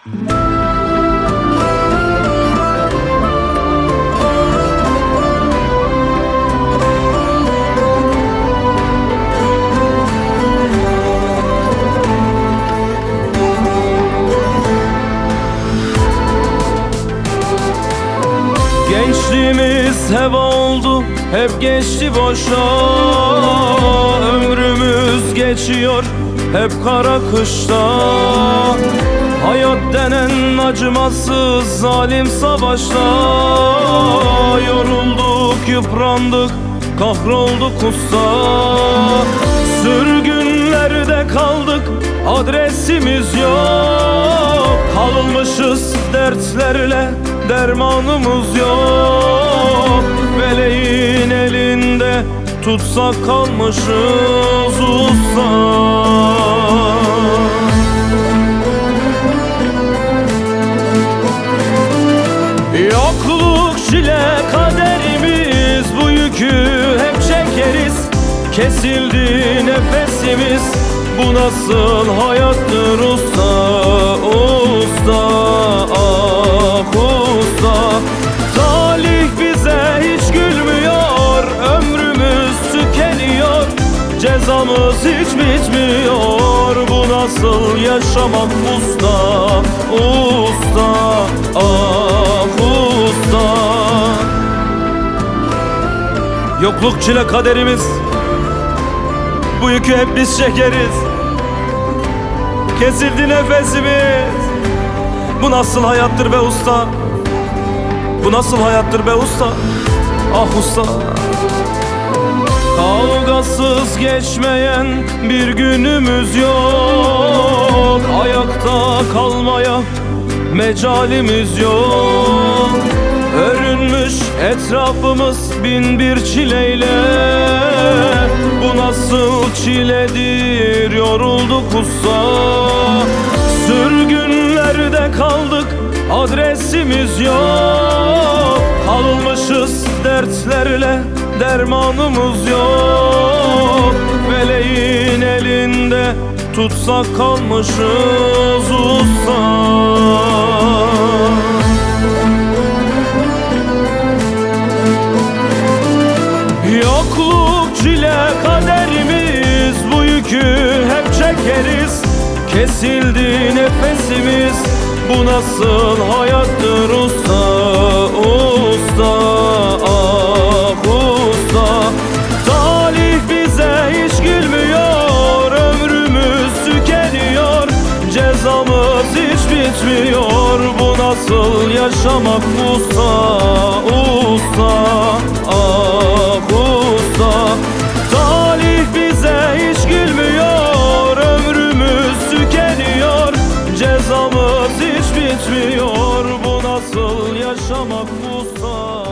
Gençliğimiz heva oldu, hep geçti boşa. Ömrümüz geçiyor, hep kara kışta. Hayat denen acımasız zalim savaşta. Yorulduk, yıprandık, kahrolduk usta. Sürgünlerde kaldık, adresimiz yok. Kalmışız dertlerle, dermanımız yok. Meleğin elinde tutsak kalmışız usta. Yokluk çile kaderimiz, bu yükü hep çekeriz. Kesildi nefesimiz, bu nasıl hayattır usta, usta, ah usta. Talih bize hiç gülmüyor, ömrümüz tükeniyor. Cezamız hiç bitmiyor, bu nasıl yaşamak usta, usta, ah usta. Yokluk çile kaderimiz, bu yükü hep biz çekeriz. Kesildi nefesimiz, bu nasıl hayattır be usta, bu nasıl hayattır be usta, ah usta. Kavgasız geçmeyen bir günümüz yok. Ayakta kalmaya mecalimiz yok. Örünmüş etrafımız bin bir çileyle. Bu nasıl çiledir, yorulduk usta. Sürgünlerde kaldık, adresimiz yok. Kalmışız dertlerle, dermanımız yok. Meleğin elinde tutsak kalmışız usta. Yokluk çile kaderimiz, bu yükü hep çekeriz. Kesildi nefesimiz, bu nasıl hayattır usta, usta, ah usta. Talih bize hiç gülmüyor, ömrümüz tükeniyor. Cezamız hiç bitmiyor, bu nasıl yaşamak usta, usta, ah usta. Talih bize hiç gülmüyor, ömrümüz tükeniyor. Cezamız hiç bitmiyor, bu nasıl yaşamak usta.